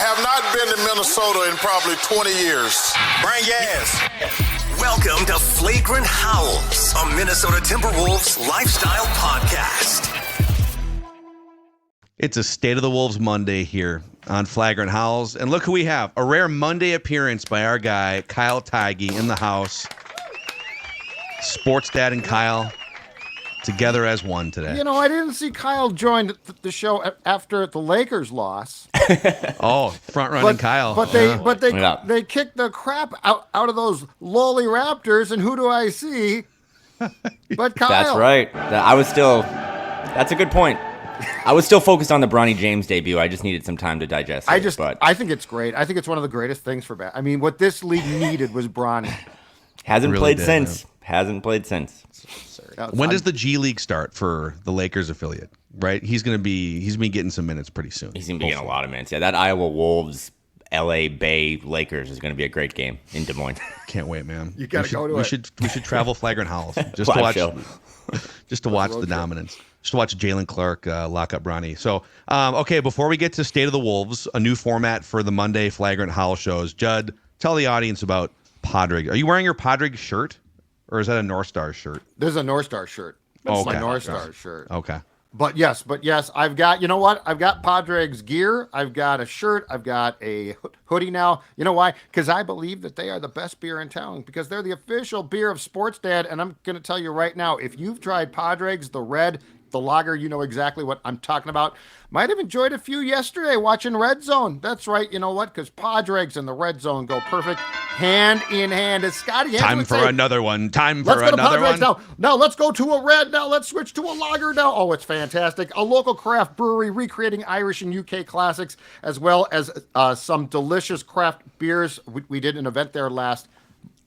Have not been to Minnesota in probably 20 years. Bring gas. Welcome to Flagrant Howls, a Minnesota Timberwolves lifestyle podcast. It's a State of the Wolves Monday here on Flagrant Howls. And look who we have. A rare Monday appearance by our guy, Kyle Tigey, in the house. Sports Dad and Kyle together as one today. You know, I didn't see Kyle join the show after the Lakers loss. Oh, front-running Kyle. But they kicked the crap out of those lowly Raptors, and who do I see but Kyle? That's right. That's a good point. I was still focused on the Bronny James debut. I just needed some time to digest it. I think it's great. I think it's one of the greatest things for basketball. I mean, what this league needed was Bronny. Hasn't played since. When does the G League start for the Lakers affiliate? Right, he's been getting some minutes pretty soon. He's gonna be getting a lot of minutes. Yeah, that Iowa Wolves, LA Bay Lakers is gonna be a great game in Des Moines. Can't wait, man. You gotta go to it. We should travel Flagrant Howls just to watch the dominance. Just to watch Jalen Clark lock up Bronny. So, okay, before we get to State of the Wolves, a new format for the Monday Flagrant Howl shows. Judd, tell the audience about Padre. Are you wearing your Padre shirt, or is that a North Star shirt? There's a North Star shirt. That's my North Star shirt. Okay. But yes, I've got, you know what? I've got Padres gear. I've got a shirt. I've got a hoodie now. You know why? Because I believe that they are the best beer in town because they're the official beer of Sports Dad. And I'm going to tell you right now, if you've tried Padres, the red, the lager, you know exactly what I'm talking about. Might have enjoyed a few yesterday watching Red Zone. That's right. You know what? Because Padres and the Red Zone go perfect hand in hand. As Scotty Time for another one. Time for another one. Now let's go to a red. Now let's switch to a lager now. Oh, it's fantastic. A local craft brewery recreating Irish and UK classics, as well as some delicious craft beers. We did an event there last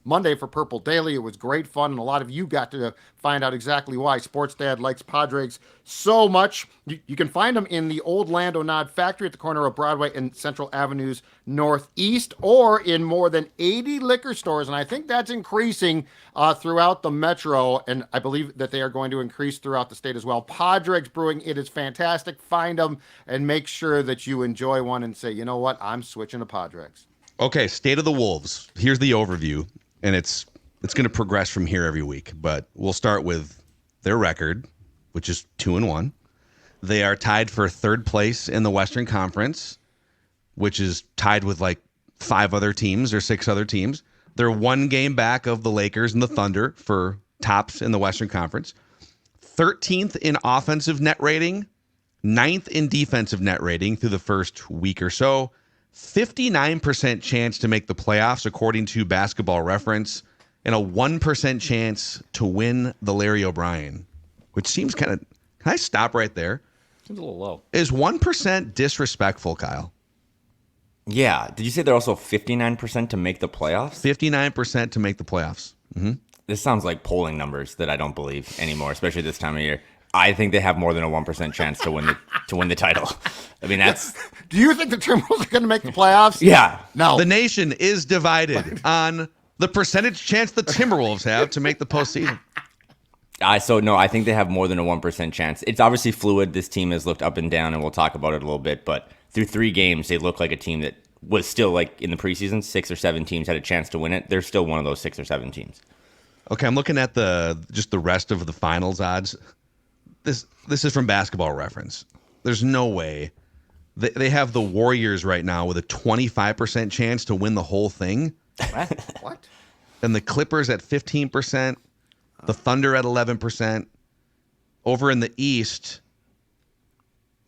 Monday for Purple Daily. It was great fun, and a lot of you got to find out exactly why Sports Dad likes Padres so much. You can find them in the old Lando Nod factory at the corner of Broadway and Central Avenues Northeast, or in more than 80 liquor stores, and I think that's increasing throughout the metro, and I believe that they are going to increase throughout the state as well. Padres Brewing, it is fantastic. Find them and make sure that you enjoy one and say, you know what, I'm switching to Padres. Okay, State of the Wolves. Here's the overview. And it's going to progress from here every week, but we'll start with their record, which is 2-1. They are tied for third place in the Western Conference, which is tied with like 5 other teams or 6 other teams. They're 1 game back of the Lakers and the Thunder for tops in the Western Conference. 13th in offensive net rating, 9th in defensive net rating through the first week or so. 59% chance to make the playoffs, according to Basketball Reference, and a 1% chance to win the Larry O'Brien, which seems kind of... Can I stop right there? Seems a little low. Is 1% disrespectful, Kyle? Yeah. Did you say they're also 59% to make the playoffs? 59% to make the playoffs. Mm-hmm. This sounds like polling numbers that I don't believe anymore, especially this time of year. I think they have more than a 1% chance to win the title. I mean, that's... Do you think the Timberwolves are going to make the playoffs? Yeah. No. The nation is divided on the percentage chance the Timberwolves have to make the postseason. I think they have more than a 1% chance. It's obviously fluid. This team has looked up and down, and we'll talk about it a little bit. But through 3 games, they look like a team that was still, like in the preseason, 6 or 7 teams had a chance to win it. They're still one of those 6 or 7 teams. Okay, I'm looking at the rest of the finals odds. This is from Basketball Reference. There's no way. They have the Warriors right now with a 25% chance to win the whole thing. What? And the Clippers at 15%. The Thunder at 11%. Over in the East,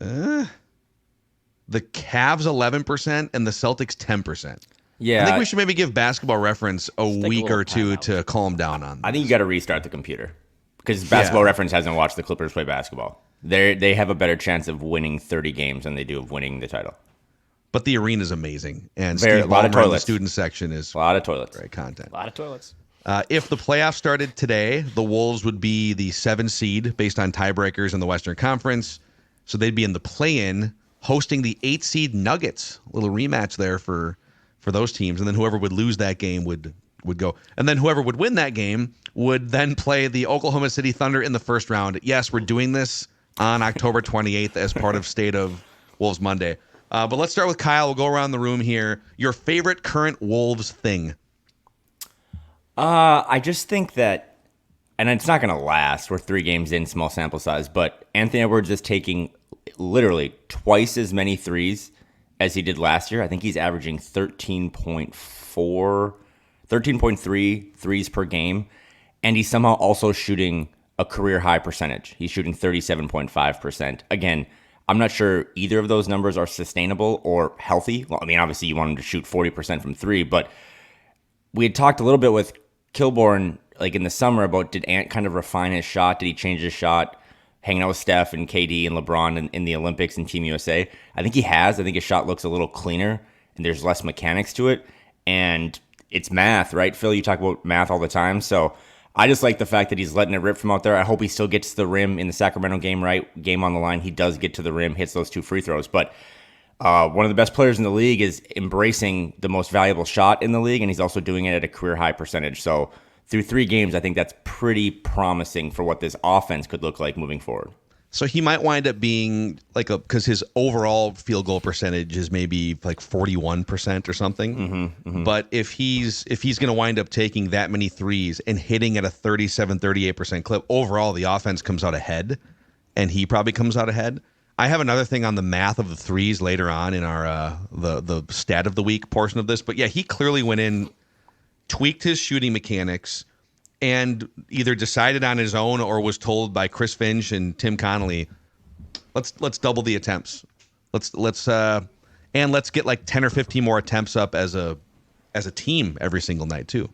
the Cavs 11% and the Celtics 10%. Yeah, I think we should maybe give Basketball Reference a week or two to calm down on this. I think you got to restart the computer because Basketball Reference hasn't watched the Clippers play basketball. They have a better chance of winning 30 games than they do of winning the title. But the arena is amazing, and a lot of toilets. The student section is a lot of toilets. Great content. A lot of toilets. If the playoffs started today, the Wolves would be the 7 seed based on tiebreakers in the Western Conference. So they'd be in the play-in, hosting the 8 seed Nuggets. A little rematch there for those teams. And then whoever would lose that game would go. And then whoever would win that game would then play the Oklahoma City Thunder in the first round. Yes, we're doing this on October 28th as part of State of Wolves Monday. But let's start with Kyle. We'll go around the room here. Your favorite current Wolves thing? I just think that, and it's not going to last. We're 3 games in, small sample size, but Anthony Edwards is taking literally twice as many threes as he did last year. I think he's averaging 13.3 threes per game, and he's somehow also shooting a career high percentage. He's shooting 37.5%. Again, I'm not sure either of those numbers are sustainable or healthy. Well, I mean, obviously you want him to shoot 40% from 3, but we had talked a little bit with Kilborn like in the summer about, did Ant kind of refine his shot? Did he change his shot hanging out with Steph and KD and LeBron in the Olympics and Team USA? I think he has. I think his shot looks a little cleaner and there's less mechanics to it. And it's math, right? Phil, you talk about math all the time. So I just like the fact that he's letting it rip from out there. I hope he still gets to the rim in the Sacramento game, right? Game on the line. He does get to the rim, hits those 2 free throws. But one of the best players in the league is embracing the most valuable shot in the league, and he's also doing it at a career high percentage. So through 3 games, I think that's pretty promising for what this offense could look like moving forward. So he might wind up being like because his overall field goal percentage is maybe like 41% or something. But if he's going to wind up taking that many threes and hitting at a 38% clip, overall the offense comes out ahead, and he probably comes out ahead. I have another thing on the math of the threes later on in our the stat of the week portion of this. But yeah, he clearly went in, tweaked his shooting mechanics, and either decided on his own or was told by Chris Finch and Tim Connolly, let's double the attempts. Let's get like 10 or 15 more attempts up as a team every single night too.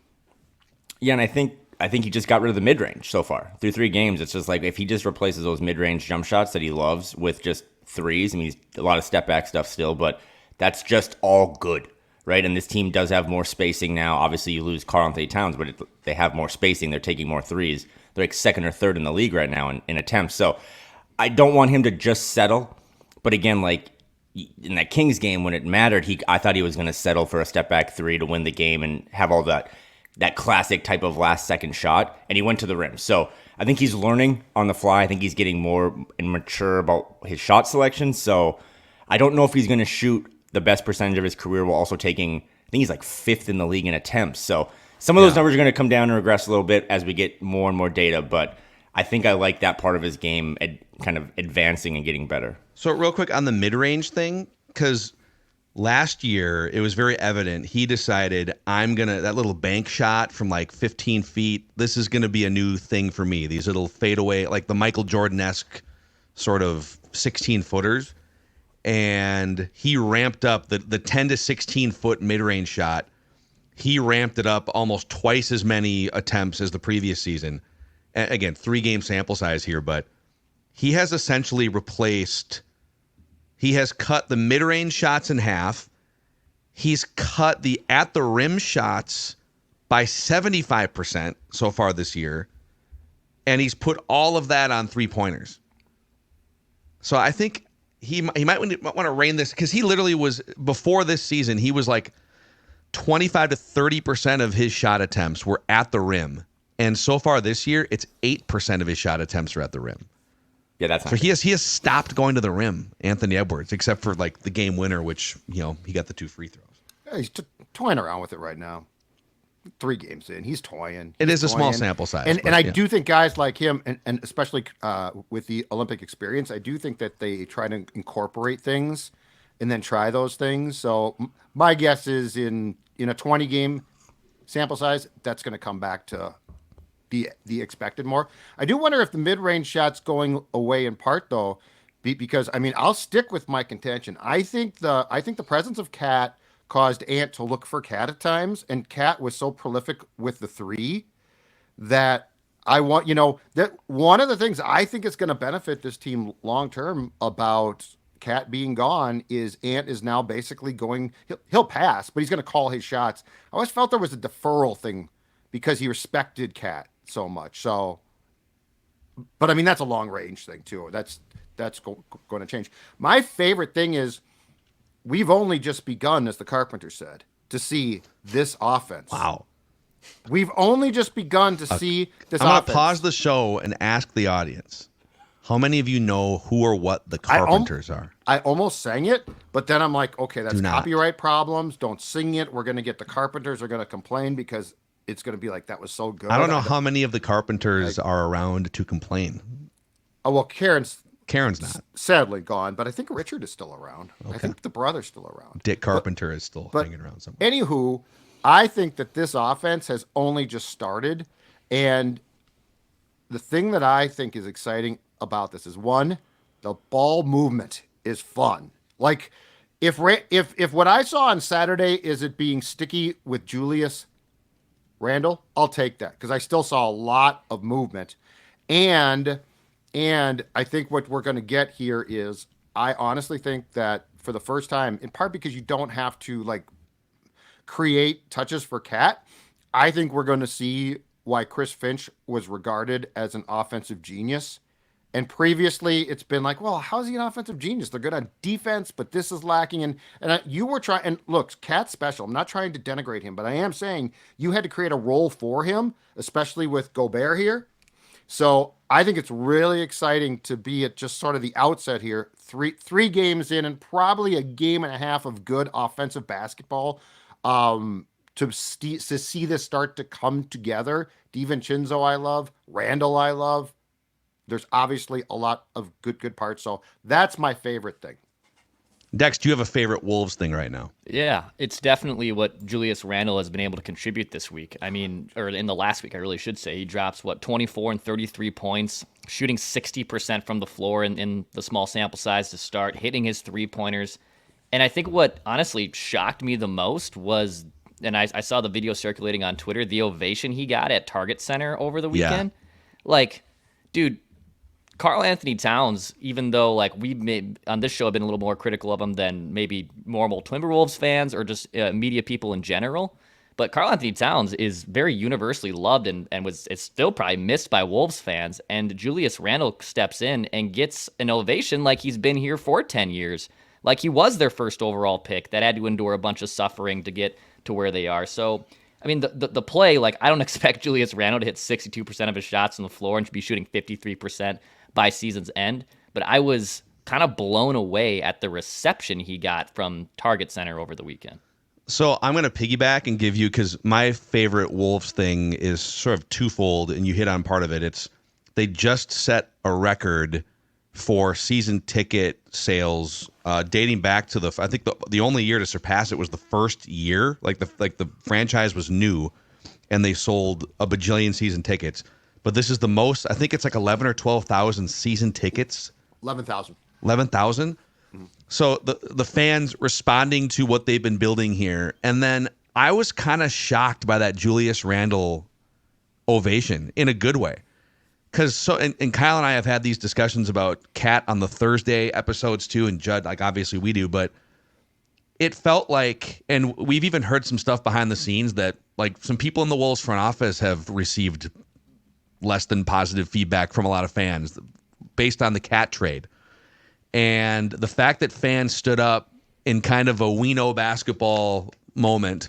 Yeah, and I think he just got rid of the mid-range so far. Through 3 games, it's just like if he just replaces those mid-range jump shots that he loves with just threes, I mean, he's a lot of step-back stuff still, but that's just all good, right? And this team does have more spacing now. Obviously, you lose Karl-Anthony Towns, but they have more spacing. They're taking more threes. They're like 2nd or 3rd in the league right now in attempts. So I don't want him to just settle. But again, like in that Kings game when it mattered, I thought he was going to settle for a step-back 3 to win the game and have all that classic type of last-second shot, and he went to the rim. So I think he's learning on the fly. I think he's getting more and mature about his shot selection. So I don't know if he's going to shoot the best percentage of his career while also taking, I think he's like 5th in the league in attempts. So some of those numbers are going to come down and regress a little bit as we get more and more data, but I think I like that part of his game kind of advancing and getting better. So real quick on the mid-range thing, because last year, it was very evident he decided that little bank shot from like 15 feet, this is going to be a new thing for me. These little fadeaway, like the Michael Jordan-esque sort of 16-footers. And he ramped up the 10 to 16-foot mid-range shot. He ramped it up almost twice as many attempts as the previous season. And again, 3-game sample size here, but he has essentially he has cut the mid-range shots in half. He's cut the at-the-rim shots by 75% so far this year. And he's put all of that on 3-pointers. So I think he might want to rein this, because he literally was, before this season, he was like 25 to 30% of his shot attempts were at the rim. And so far this year, it's 8% of his shot attempts are at the rim. Yeah, that's not so he has stopped going to the rim, Anthony Edwards, except for like the game winner, which, he got the 2 free throws. Yeah, he's toying around with it right now. 3 games in, he's toying. It is a small sample size. And I do think guys like him, and especially with the Olympic experience, I do think that they try to incorporate things and then try those things. So my guess is in a 20-game sample size, that's going to come back to the expected more. I do wonder if the mid-range shot's going away in part, though, because, I mean, I'll stick with my contention. I think the presence of Cat caused Ant to look for Cat at times, and Cat was so prolific with the 3 that I want, that one of the things I think is going to benefit this team long-term about Cat being gone is Ant is now basically going, he'll pass, but he's going to call his shots. I always felt there was a deferral thing because he respected Cat so much. So, but I mean, that's a long-range thing too. That's going to change. My favorite thing is, we've only just begun, as the Carpenter said, to see this offense. Wow. We've only just begun to see this offense. I'm going to pause the show and ask the audience, How many of you know who or what the Carpenters are? I almost sang it, but then I'm like, okay, that's Do not. copyright problems. Don't sing it. We're going to get the Carpenters are going to complain because it's going to be like, that was so good. I don't know how many of the Carpenters are around to complain. Oh, well, Karen's not. Sadly gone, but I think Richard is still around. Okay. I think the brother's still around. Dick Carpenter is still hanging around somewhere. Anywho, I think that this offense has only just started, and the thing that I think is exciting about this is, one, the ball movement is fun. Like, if what I saw on Saturday is it being sticky with Julius Randle, I'll take that because I still saw a lot of movement, and I think what we're going to get here is, I honestly think that for the first time, in part because you don't have to like create touches for Cat, I think we're going to see why Chris Finch was regarded as an offensive genius. And previously it's been like, well, how's he an offensive genius? They're good on defense, but this is lacking. And you were trying, and look, Cat's special. I'm not trying to denigrate him, but I am saying you had to create a role for him, especially with Gobert here. So I think it's really exciting to be at just sort of the outset here, three games in and probably a game and a half of good offensive basketball, to see this start to come together. DiVincenzo I love, Randall I love. There's obviously a lot of good parts. So that's my favorite thing. Dex, do you have a favorite Wolves thing right now? Yeah, it's definitely what Julius Randle has been able to contribute this week. I mean, or in the last week, I really should say. He drops, 24 and 33 points, shooting 60% from the floor in the small sample size to start, hitting his three-pointers. And I think what honestly shocked me the most was, and I saw the video circulating on Twitter, the ovation he got at Target Center over the weekend. Yeah. Like, dude, Karl Anthony Towns, even though like we may on this show have been a little more critical of him than maybe normal Timberwolves fans or just media people in general, but Karl Anthony Towns is very universally loved and is still probably missed by Wolves fans. And Julius Randle steps in and gets an ovation like he's been here for 10 years, like he was their first overall pick that had to endure a bunch of suffering to get to where they are. So, I mean, the play, like I don't expect Julius Randle to hit 62% of his shots on the floor and to be shooting 53% by season's end, but I was kind of blown away at the reception he got from Target Center over the weekend. So I'm going to piggyback and give you, because my favorite Wolves thing is sort of twofold, and you hit on part of it. It's they just set a record for season ticket sales dating back to I think the only year to surpass it was the first year, like the franchise was new, and they sold a bajillion season tickets. But this is the most, I think it's like 11 or 12,000 season tickets. 11,000. 11,000? Mm-hmm. So the fans responding to what they've been building here. And then I was kind of shocked by that Julius Randle ovation in a good way. And Kyle and I have had these discussions about Cat on the Thursday episodes too, and Judd, like obviously we do, but it felt like, and we've even heard some stuff behind the scenes that like some people in the Wolves front office have received less than positive feedback from a lot of fans based on the Cat trade. And the fact that fans stood up in kind of a we know basketball moment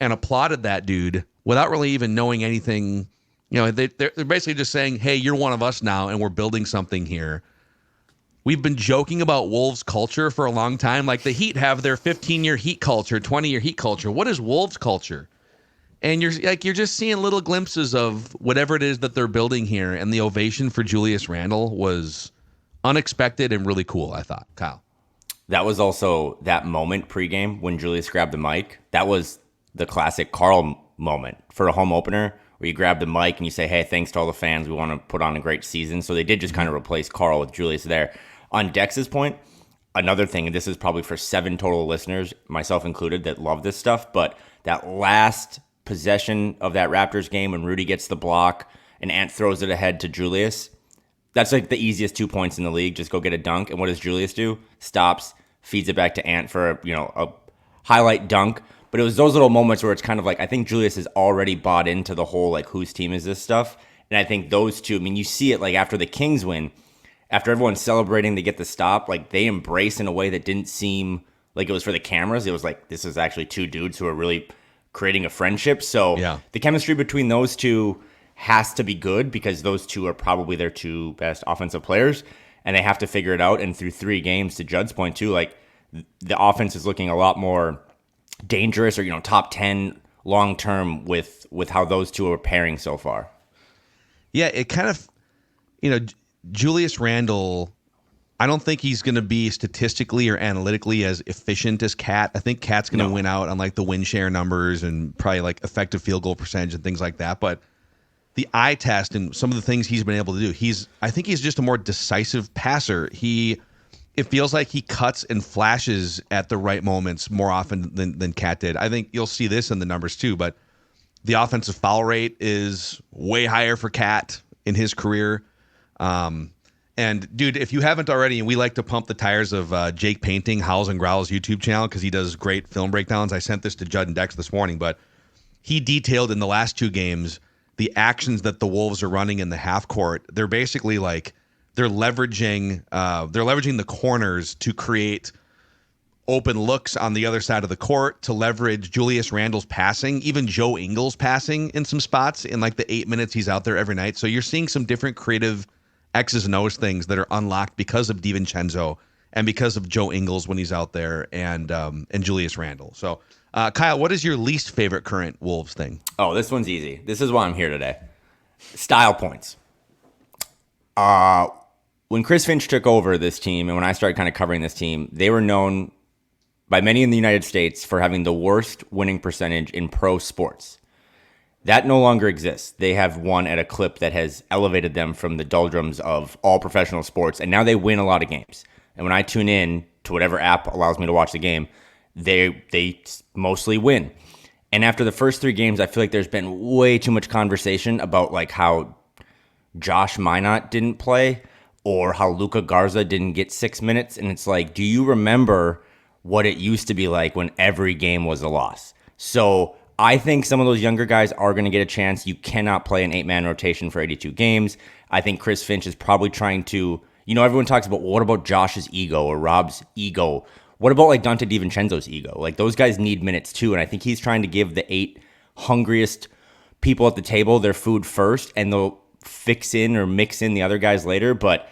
and applauded that dude without really even knowing anything, they're basically just saying, hey, you're one of us now and we're building something here. We've been joking about Wolves culture for a long time. Like the Heat have their 15-year Heat culture, 20-year Heat culture. What is Wolves culture? And you're just seeing little glimpses of whatever it is that they're building here. And the ovation for Julius Randle was unexpected and really cool, I thought. Kyle. That was also that moment pregame when Julius grabbed the mic. That was the classic Karl moment for a home opener where you grab the mic and you say, hey, thanks to all the fans. We want to put on a great season. So they did just kind of replace Karl with Julius there. On Dex's point, another thing, and this is probably for 7 total listeners, myself included, that love this stuff, but that last possession of that Raptors game when Rudy gets the block and Ant throws it ahead to Julius, that's like the easiest 2 points in the league. Just go get a dunk. And what does Julius do? Stops, feeds it back to Ant for a highlight dunk. But it was those little moments where it's kind of like, I think Julius has already bought into the whole like whose team is this stuff. And I think those two, I mean, you see it like after the Kings win, after everyone's celebrating to get the stop, like they embrace in a way that didn't seem like it was for the cameras. It was like, this is actually two dudes who are really creating a friendship. So yeah. The chemistry between those two has to be good because those two are probably their two best offensive players, and they have to figure it out. And through 3 games, to Judd's point too, like the offense is looking a lot more dangerous, or top 10 long term with how those two are pairing so far. Yeah, it kind of, Julius Randle, I don't think he's going to be statistically or analytically as efficient as Cat. I think Cat's going to win out on like the win share numbers and probably like effective field goal percentage and things like that. But the eye test and some of the things he's been able to do, I think he's just a more decisive passer. It feels like he cuts and flashes at the right moments more often than Cat did. I think you'll see this in the numbers too, but the offensive foul rate is way higher for Cat in his career. And dude, if you haven't already, and we like to pump the tires of Jake Painting, Howls and Growls YouTube channel, because he does great film breakdowns. I sent this to Judd and Dex this morning, but he detailed in the last 2 games the actions that the Wolves are running in the half court. They're basically like they're leveraging the corners to create open looks on the other side of the court, to leverage Julius Randle's passing, even Joe Ingles' passing in some spots in like the 8 minutes he's out there every night. So you're seeing some different creative X's and O's things that are unlocked because of DiVincenzo and because of Joe Ingles when he's out there and Julius Randle. So Kyle, what is your least favorite current Wolves thing? Oh, this one's easy. This is why I'm here today. Style points. When Chris Finch took over this team and when I started kind of covering this team, they were known by many in the United States for having the worst winning percentage in pro sports. That no longer exists. They have won at a clip that has elevated them from the doldrums of all professional sports, and now they win a lot of games. And when I tune in to whatever app allows me to watch the game, they mostly win. And after the first 3 games, I feel like there's been way too much conversation about like how Josh Minot didn't play or how Luka Garza didn't get 6 minutes. And it's like, do you remember what it used to be like when every game was a loss? So I think some of those younger guys are going to get a chance. You cannot play an 8-man rotation for 82 games. I think Chris Finch is probably trying to, everyone talks about, well, what about Josh's ego or Rob's ego? What about like Dante DiVincenzo's ego? Like those guys need minutes too. And I think he's trying to give the 8 hungriest people at the table their food first, and they'll fix in or mix in the other guys later. But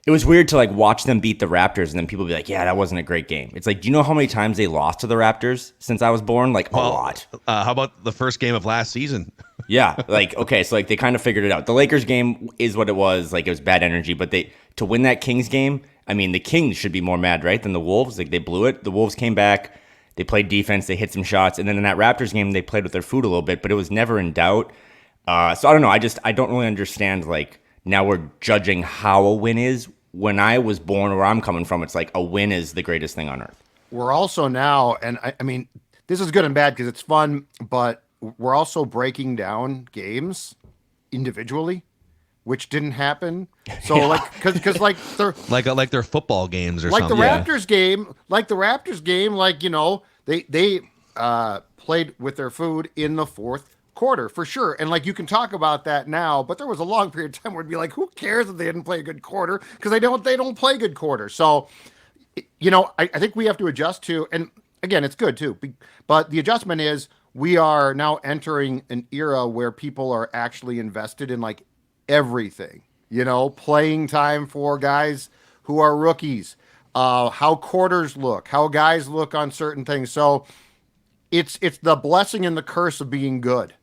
it was weird to like watch them beat the Raptors and then people be like, yeah, that wasn't a great game. It's like, do you know how many times they lost to the Raptors since I was born? Like a lot. How about the first game of last season? Yeah. Like, okay. So like they kind of figured it out. The Lakers game is what it was. Like it was bad energy, but to win that Kings game, I mean, the Kings should be more mad, right, than the Wolves. Like they blew it. The Wolves came back. They played defense. They hit some shots. And then in that Raptors game, they played with their food a little bit, but it was never in doubt. So I don't know. I don't really understand. Like now we're judging how a win is. When I was born, where I'm coming from, it's like a win is the greatest thing on earth. We're also now, and I mean, this is good and bad because it's fun, but we're also breaking down games individually, which didn't happen. So because like they're like their football games or like something. The Raptors game, they played with their food in the fourth quarter for sure. And like you can talk about that now, but there was a long period of time where it'd be like, who cares if they didn't play a good quarter? Because they don't play good quarters. So I think we have to adjust to, and again, it's good too. But the adjustment is we are now entering an era where people are actually invested in like everything, playing time for guys who are rookies, how quarters look, how guys look on certain things. So it's the blessing and the curse of being good.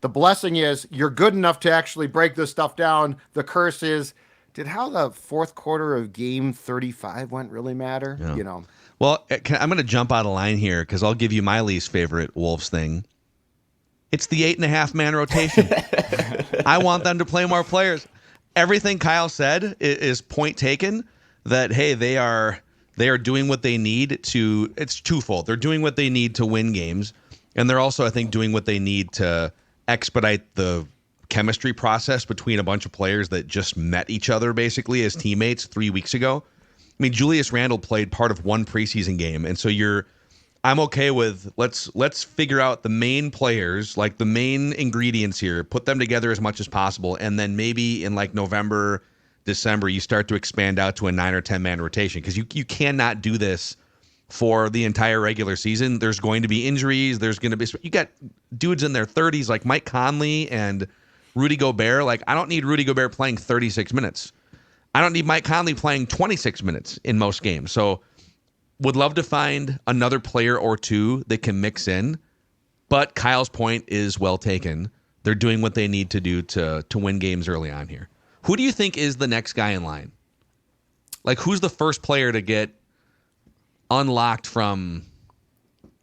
The blessing is you're good enough to actually break this stuff down. The curse is, did how the fourth quarter of game 35 went really matter? Yeah. Well, I'm going to jump out of line here because I'll give you my least favorite Wolves thing. It's the 8.5-man rotation. I want them to play more players. Everything Kyle said is point taken that, hey, they are doing what they need to. It's twofold. They're doing what they need to win games. And they're also, I think, doing what they need to expedite the chemistry process between a bunch of players that just met each other basically as teammates 3 weeks ago. I mean, Julius Randle played part of one preseason game. And so I'm okay with let's figure out the main players, like the main ingredients here, put them together as much as possible. And then maybe in like November, December, you start to expand out to a 9 or 10 man rotation because you cannot do this for the entire regular season. There's going to be injuries. There's going to be, you got dudes in their 30s like Mike Conley and Rudy Gobert. Like, I don't need Rudy Gobert playing 36 minutes. I don't need Mike Conley playing 26 minutes in most games. So would love to find another player or two that can mix in. But Kyle's point is well taken. They're doing what they need to do to win games early on here. Who do you think is the next guy in line? Like, who's the first player to get unlocked from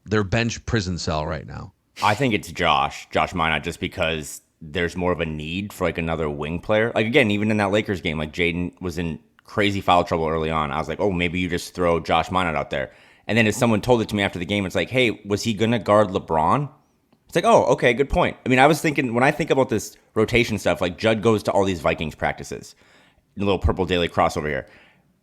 their bench prison cell right now? I think it's Josh Minott, just because there's more of a need for like another wing player. Like, again, even in that Lakers game, like Jaden was in crazy foul trouble early on. I was like, oh, maybe you just throw Josh Minott out there. And then as someone told it to me after the game, it's like, hey, was he going to guard LeBron? It's like, oh, okay, good point. I mean, I was thinking, when I think about this rotation stuff, like Judd goes to all these Vikings practices, a little Purple Daily crossover here.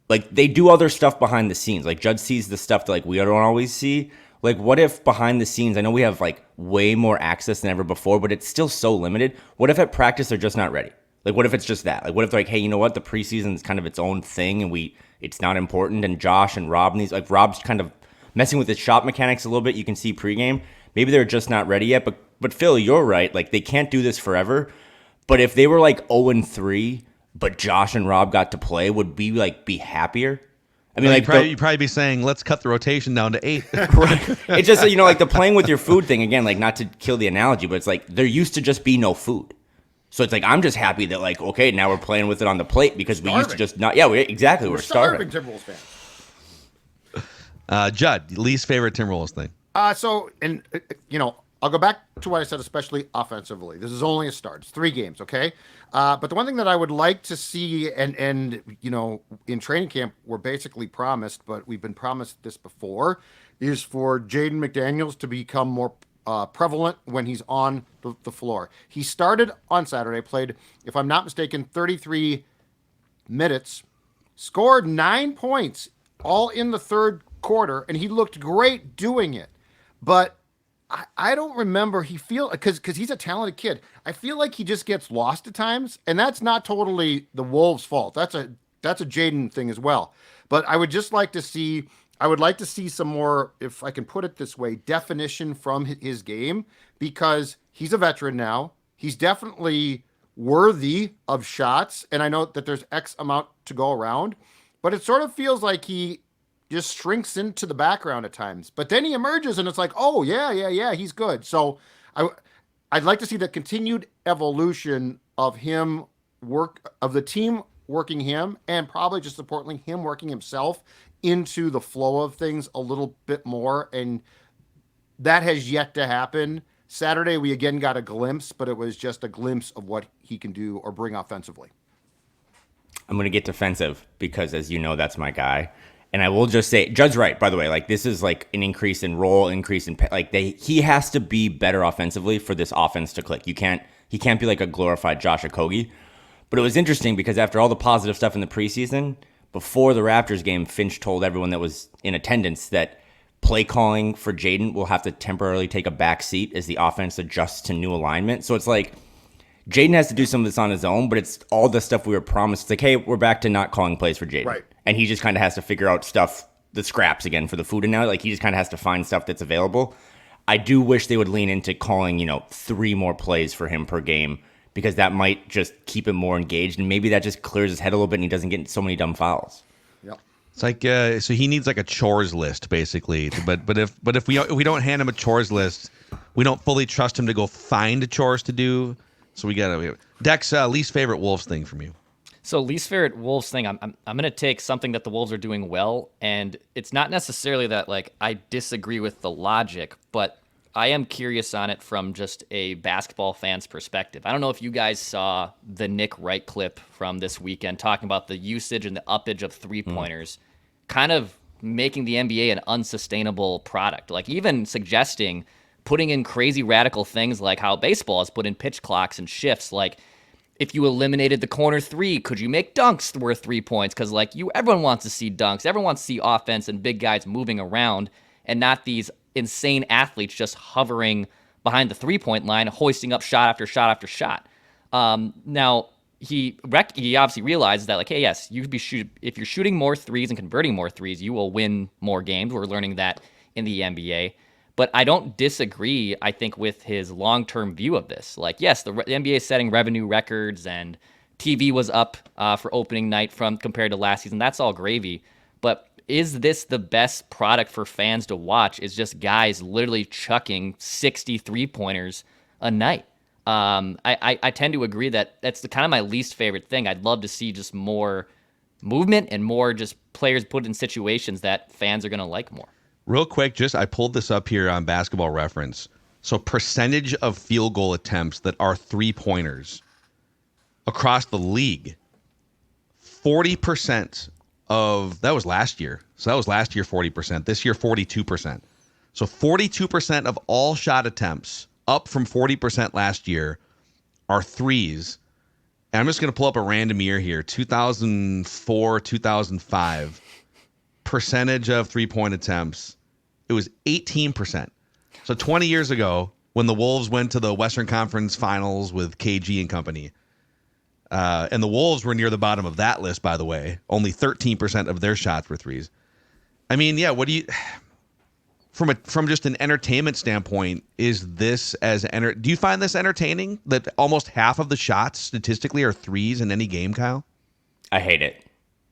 Like, they do other stuff behind the scenes. Like, Judd sees the stuff that, like, we don't always see. Like, what if behind the scenes, I know we have, like, way more access than ever before, but it's still so limited. What if at practice they're just not ready? Like, what if it's just that? Like, what if they're like, hey, you know what? The preseason is kind of its own thing, and it's not important, and Josh and Rob, like, Rob's kind of messing with his shot mechanics a little bit. You can see pregame. Maybe they're just not ready yet, but Phil, you're right. Like, they can't do this forever. But if they were, like, 0-3, but Josh and Rob got to play, would we like be happier? I mean, like you'd probably be saying, let's cut the rotation down to 8. Right. It's just, you know, like the playing with your food thing again. Like, not to kill the analogy, but it's like there used to just be no food. So it's like I'm just happy that like, okay, now we're playing with it on the plate because we used to just not. Yeah, exactly. We're starving. Timberwolves fans. Judd, least favorite Timberwolves thing. I'll go back to what I said, especially offensively. This is only a start. It's 3 games, okay? But the one thing that I would like to see, and in training camp, we're basically promised, but we've been promised this before, is for Jaden McDaniels to become more prevalent when he's on the floor. He started on Saturday, played, if I'm not mistaken, 33 minutes, scored 9 points, all in the third quarter, and he looked great doing it. But I don't remember because he's a talented kid. I feel like he just gets lost at times, and that's not totally the Wolves' fault. That's a Jaden thing as well. But I would like to see some more, if I can put it this way, definition from his game, because he's a veteran now. He's definitely worthy of shots, and I know that there's X amount to go around, but it sort of feels like he just shrinks into the background at times, but then he emerges and it's like, oh yeah, he's good. So I'd like to see the continued evolution of the team working him, and probably just importantly him working himself into the flow of things a little bit more. And that has yet to happen. Saturday, we again got a glimpse, but it was just a glimpse of what he can do or bring offensively. I'm going to get defensive because, as you know, that's my guy. And I will just say, Judd's right, by the way. Like, this is like an increase in role, he has to be better offensively for this offense to click. He can't be like a glorified Josh Okogie. But it was interesting because after all the positive stuff in the preseason, before the Raptors game, Finch told everyone that was in attendance that play calling for Jaden will have to temporarily take a back seat as the offense adjusts to new alignment. So it's like Jaden has to do some of this on his own, but it's all the stuff we were promised. It's like, hey, we're back to not calling plays for Jaden. Right. And he just kind of has to figure out stuff, the scraps again for the food. And now, like, he just kind of has to find stuff that's available. I do wish they would lean into calling, 3 more plays for him per game, because that might just keep him more engaged. And maybe that just clears his head a little bit and he doesn't get so many dumb fouls. Yep. It's like, so he needs like a chores list, basically. But if we don't hand him a chores list, we don't fully trust him to go find chores to do. So we got Dex, least favorite Wolves thing from you. So least favorite Wolves thing, I'm going to take something that the Wolves are doing well, and it's not necessarily that like I disagree with the logic, but I am curious on it from just a basketball fan's perspective. I don't know if you guys saw the Nick Wright clip from this weekend talking about the usage and the uppage of three-pointers, kind of making the NBA an unsustainable product. Like, even suggesting putting in crazy radical things like how baseball has put in pitch clocks and shifts. Like, if you eliminated the corner 3, could you make dunks worth 3 points? Because everyone wants to see dunks. Everyone wants to see offense and big guys moving around, and not these insane athletes just hovering behind the 3-point line, hoisting up shot after shot after shot. Now, he obviously realizes that, like, hey, yes, you could be if you're shooting more threes and converting more threes, you will win more games. We're learning that in the NBA. But I don't disagree, I think, with his long-term view of this. Like, yes, the NBA is setting revenue records and TV was up for opening night compared to last season. That's all gravy. But is this the best product for fans to watch? Is just guys literally chucking 60 3-pointers a night. I tend to agree that that's kind of my least favorite thing. I'd love to see just more movement and more just players put in situations that fans are going to like more. Real quick, I pulled this up here on Basketball Reference. So percentage of field goal attempts that are 3-pointers across the league, 40% of that was last year. So that was last year 40%. This year 42%. So 42% of all shot attempts, up from 40% last year, are threes. And I'm just going to pull up a random year here. 2004, 2005. Percentage of 3-point attempts, it was 18%. So 20 years ago, when the Wolves went to the Western Conference Finals with KG and company, and the Wolves were near the bottom of that list, by the way, only 13% of their shots were threes. I mean, yeah, what do you, from just an entertainment standpoint, is this do you find this entertaining that almost half of the shots statistically are threes in any game, Kyle? I hate it.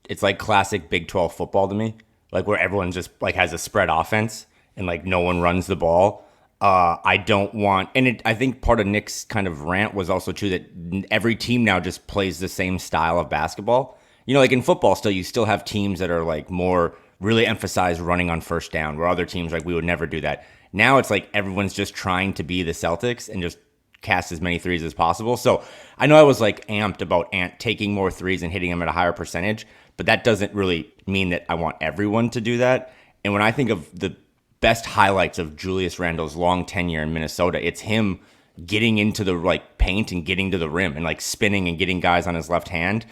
It's like classic Big 12 football to me, like where everyone just like has a spread offense and like no one runs the ball. I don't want, and I think part of Nick's kind of rant was also too that every team now just plays the same style of basketball. You know, like in football still, you still have teams that are like more really emphasize running on first down, where other teams like we would never do that. Now it's like everyone's just trying to be the Celtics and just cast as many threes as possible. So I know I was like amped about Ant taking more threes and hitting them at a higher percentage, but that doesn't really mean that I want everyone to do that. And when I think of the best highlights of Julius Randle's long tenure in Minnesota, it's him getting into the like paint and getting to the rim and like spinning and getting guys on his left hand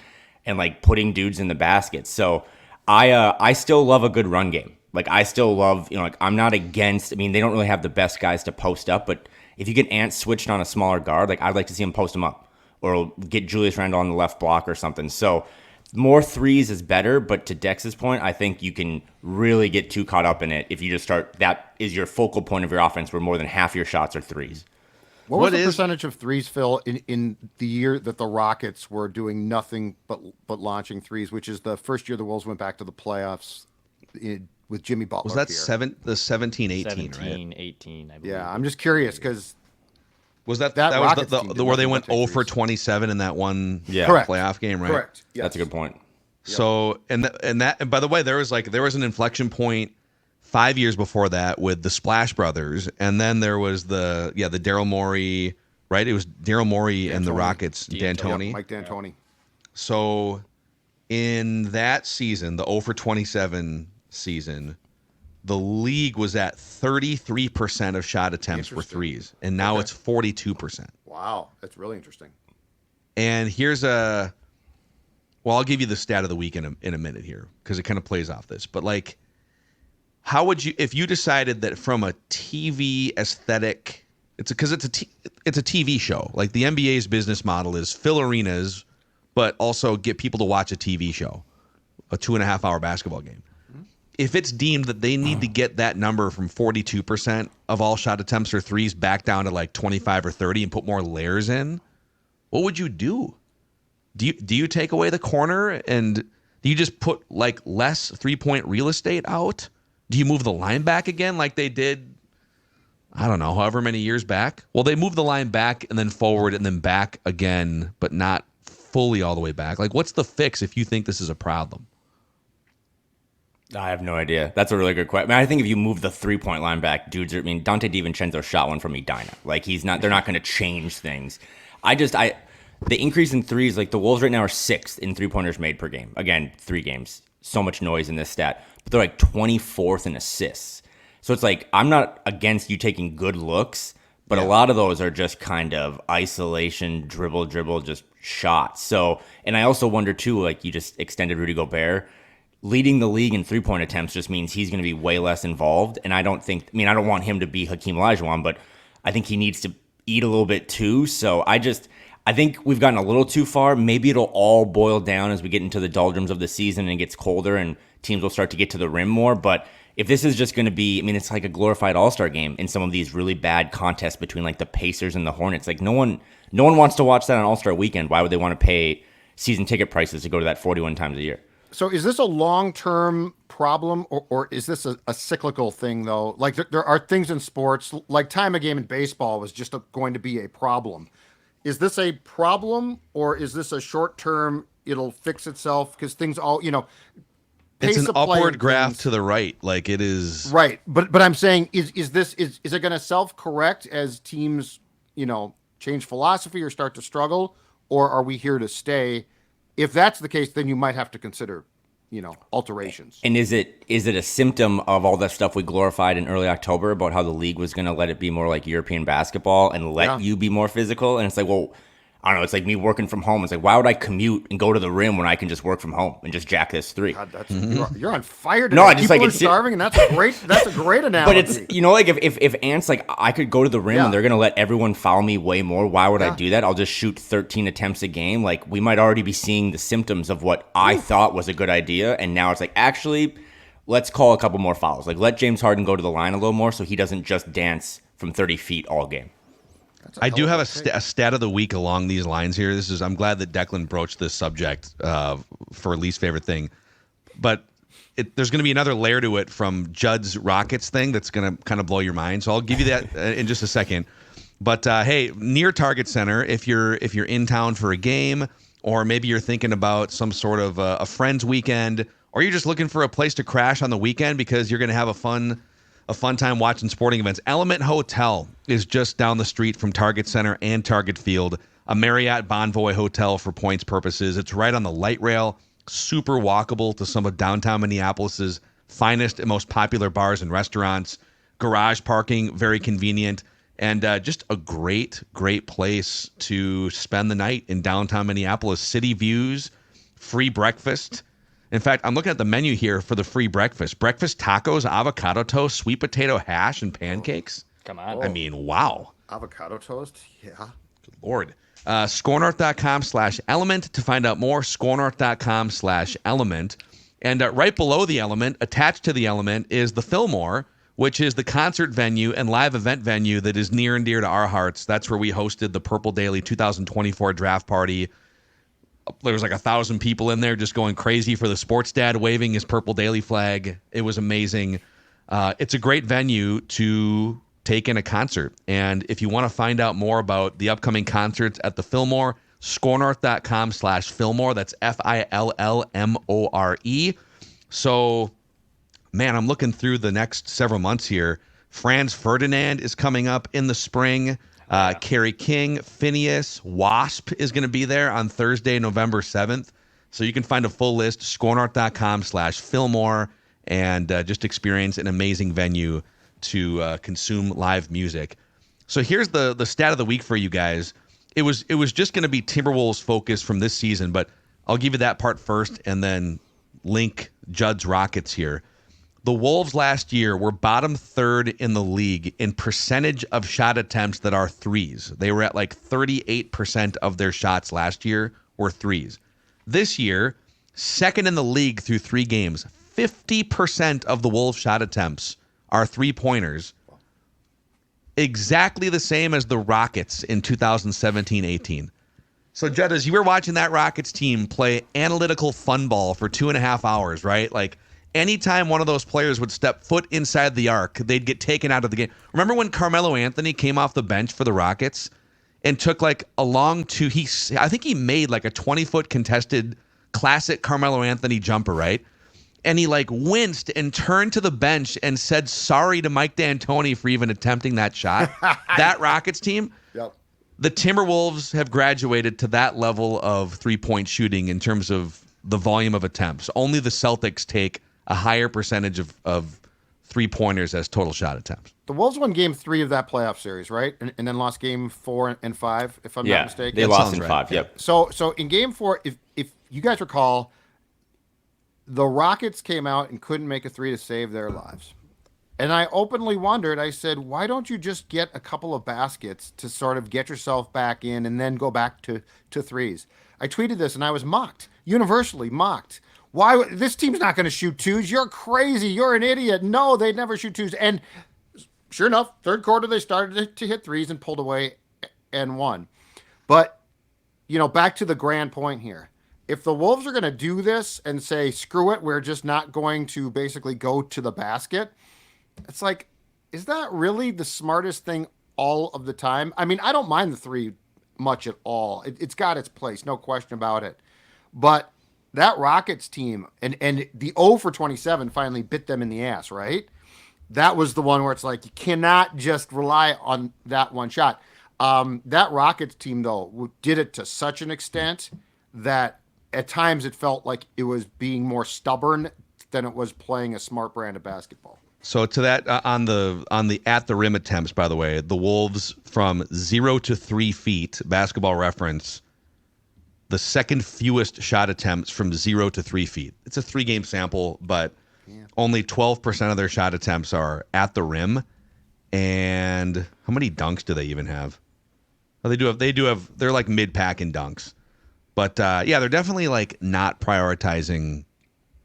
and like putting dudes in the basket. So I still love a good run game. Like I still love, like I'm not against, I mean, they don't really have the best guys to post up, but if you get Ant switched on a smaller guard, like I'd like to see him post him up or get Julius Randle on the left block or something. So more threes is better, but to Dex's point, I think you can really get too caught up in it if you just that is your focal point of your offense where more than half your shots are threes. What was the percentage of threes, Phil, in the year that the Rockets were doing nothing but launching threes, which is the first year the Wolves went back to the playoffs with Jimmy Butler? Was that here. the 17-18, 17-18, I believe. Yeah, I'm just curious because was that Rockets was team the where they went 0 threes. for 27 in that one Correct. playoff game, right? Correct. Yes. That's a good point. So and by the way, there was an inflection point 5 years before that with the Splash Brothers, and then there was the Daryl Morey, right? It was Daryl Morey and the Rockets, D'Antoni. Yep, Mike D'Antoni. So in that season, the 0 for 27 season, the league was at 33% of shot attempts were threes, and now it's 42%. Wow, that's really interesting. And here's I'll give you the stat of the week in a minute here because it kind of plays off this. But like, how would you, if you decided that from a TV aesthetic, it's a TV show. Like the NBA's business model is fill arenas, but also get people to watch a TV show, a 2.5-hour basketball game. If it's deemed that they need to get that number from 42% of all shot attempts or threes back down to like 25 or 30 and put more layers in, what would you do? Do you take away the corner and do you just put like less 3-point real estate out? Do you move the line back again like they did, I don't know, however many years back? Well, they moved the line back and then forward and then back again, but not fully all the way back. Like, what's the fix if you think this is a problem? I have no idea. That's a really good question. I mean, I think if you move the 3-point line back, dudes are, Dante DiVincenzo shot one from Edina. Like, they're not going to change things. The increase in threes, like the Wolves right now are 6th in 3-pointers made per game. Again, 3 games. So much noise in this stat. But they're like 24th in assists. So it's like, I'm not against you taking good looks, but a lot of those are just kind of isolation, dribble, just shots. So, and I also wonder too, like you just extended Rudy Gobert. Leading the league in 3-point attempts just means he's going to be way less involved. And I don't want him to be Hakeem Olajuwon, but I think he needs to eat a little bit too. So I I think we've gotten a little too far. Maybe it'll all boil down as we get into the doldrums of the season and it gets colder and teams will start to get to the rim more. But if this is just going to be, I mean, it's like a glorified all-star game in some of these really bad contests between like the Pacers and the Hornets. Like no one wants to watch that on All-Star weekend. Why would they want to pay season ticket prices to go to that 41 times a year? So is this a long-term problem or is this a cyclical thing though? Like there are things in sports, like time of game in baseball was just going to be a problem. Is this a problem or is this a short-term, it'll fix itself because things all, It's an upward graph things. to the right. Like it is. Right. But I'm saying, is it going to self-correct as teams, change philosophy or start to struggle, or are we here to stay? If that's the case, then you might have to consider, alterations. And is it a symptom of all that stuff we glorified in early October about how the league was going to let it be more like European basketball and let you be more physical? And it's like, well, I don't know. It's like me working from home. It's like, why would I commute and go to the rim when I can just work from home and just jack this three? God, you're on fire today. No, I just People like are starving, and that's a great analogy. But it's like if Ant's like I could go to the rim and they're gonna let everyone foul me way more. Why would I do that? I'll just shoot 13 attempts a game. Like we might already be seeing the symptoms of what I thought was a good idea, and now it's like actually, let's call a couple more fouls. Like let James Harden go to the line a little more so he doesn't just dance from 30 feet all game. I do have a stat of the week along these lines here. I'm glad that Declan broached this subject for least favorite thing, but there's going to be another layer to it from Judd's Rockets thing that's going to kind of blow your mind. So I'll give you that in just a second. But hey, near Target Center, if you're in town for a game, or maybe you're thinking about some sort of a friend's weekend, or you're just looking for a place to crash on the weekend because you're going to have a fun time watching sporting events. Element Hotel is just down the street from Target Center and Target Field, a Marriott Bonvoy hotel for points purposes. It's right on the light rail, super walkable to some of downtown Minneapolis's finest and most popular bars and restaurants. Garage parking, very convenient, and just a great place to spend the night in downtown Minneapolis. City views, free breakfast. In fact, I'm looking at the menu here for the free breakfast. Breakfast tacos, avocado toast, sweet potato hash, and pancakes. Come on. I mean, wow. Avocado toast? Yeah. Good Lord. ScoreNorth.com/element to find out more. ScoreNorth.com/element. And right below the Element, attached to the Element, is the Fillmore, which is the concert venue and live event venue that is near and dear to our hearts. That's where we hosted the Purple Daily 2024 draft party. There was like 1,000 people in there just going crazy for the sports dad waving his Purple Daily flag. It was amazing. It's a great venue to take in a concert. And if you want to find out more about the upcoming concerts at the Fillmore, scorenorth.com/Fillmore. That's FILLMORE. So, man, I'm looking through the next several months here. Franz Ferdinand is coming up in the spring. Kerry King, Phineas, Wasp is going to be there on Thursday, November 7th. So you can find a full list, scorenorth.com/Fillmore, and just experience an amazing venue to consume live music. So here's the stat of the week for you guys. It was just going to be Timberwolves focus from this season, but I'll give you that part first and then link Judd's Rockets here. The Wolves last year were bottom third in the league in percentage of shot attempts that are threes. They were at like 38% of their shots last year were threes. This year, second in the league through 3 games. 50% of the Wolves shot attempts are three-pointers. Exactly the same as the Rockets in 2017-18. So, Judd, as you were watching that Rockets team play analytical fun ball for 2.5 hours, right? Like, anytime one of those players would step foot inside the arc, they'd get taken out of the game. Remember when Carmelo Anthony came off the bench for the Rockets and took like a long I think he made like a 20-foot contested classic Carmelo Anthony jumper, right? And he like winced and turned to the bench and said sorry to Mike D'Antoni for even attempting that shot. That Rockets team, Yep. The Timberwolves have graduated to that level of three-point shooting in terms of the volume of attempts. Only the Celtics take a higher percentage of three-pointers as total shot attempts. The Wolves won game 3 of that playoff series, right? And then lost game 4 and 5, if I'm not mistaken. They lost in 5, yep. So in game 4, if you guys recall, the Rockets came out and couldn't make a 3 to save their lives. And I openly wondered, I said, why don't you just get a couple of baskets to sort of get yourself back in and then go back to threes? I tweeted this and I was mocked, universally mocked. Why? This team's not going to shoot twos. You're crazy. You're an idiot. No, they'd never shoot twos. And sure enough, third quarter, they started to hit threes and pulled away and won. But, back to the grand point here. If the Wolves are going to do this and say, screw it, we're just not going to basically go to the basket, it's like, is that really the smartest thing all of the time? I mean, I don't mind the three much at all. It's got its place, no question about it. But that Rockets team and the 0 for 27 finally bit them in the ass, right? That was the one where it's like, you cannot just rely on that one shot. That Rockets team, though, did it to such an extent that at times it felt like it was being more stubborn than it was playing a smart brand of basketball. So to that, on the at the rim attempts, by the way, the Wolves from 0 to 3 feet, Basketball Reference, the second fewest shot attempts from 0 to 3 feet. It's a 3-game sample, but only 12% of their shot attempts are at the rim. And how many dunks do they even have? Oh, they do have. They're like mid-pack in dunks. But they're definitely like not prioritizing.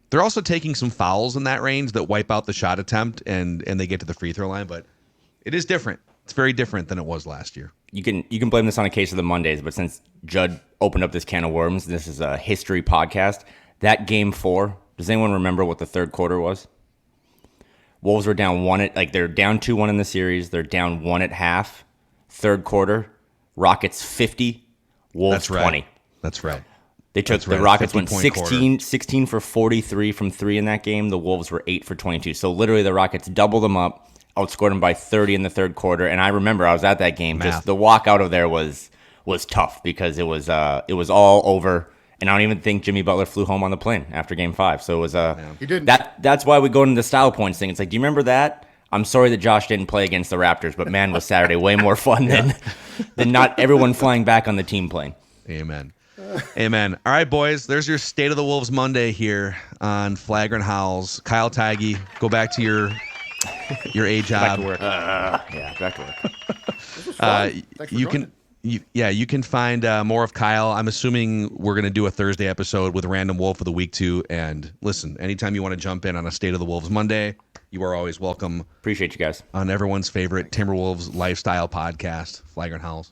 They're also taking some fouls in that range that wipe out the shot attempt and they get to the free throw line. But it is different. It's very different than it was last year. You can blame this on a case of the Mondays, but since Judd opened up this can of worms, this is a history podcast. That game 4, does anyone remember what the third quarter was? Wolves were down they're down 2-1 in the series. They're down 1 at half. Third quarter, Rockets 50, Wolves 20. That's right. The Rockets went 16 for 43 from 3 in that game. The Wolves were 8 for 22. So literally the Rockets doubled them up, outscored them by 30 in the third quarter. And I remember I was at that game. Math. Just the walk out of there was tough because it was all over. And I don't even think Jimmy Butler flew home on the plane after game 5. So it was He didn't. That's why we go into the style points thing. It's like, do you remember that? I'm sorry that Josh didn't play against the Raptors, but man, was Saturday way more fun than not everyone flying back on the team plane. Amen. Amen. All right, boys. There's your State of the Wolves Monday here on Flagrant Howls. Kyle Tigey, go back to your A job. Back to work. Back to work. You can find more of Kyle. I'm assuming we're going to do a Thursday episode with Random Wolf of the week too. And listen, anytime you want to jump in on a State of the Wolves Monday, you are always welcome. Appreciate you guys. On everyone's favorite Timberwolves lifestyle podcast, Flagrant Howls.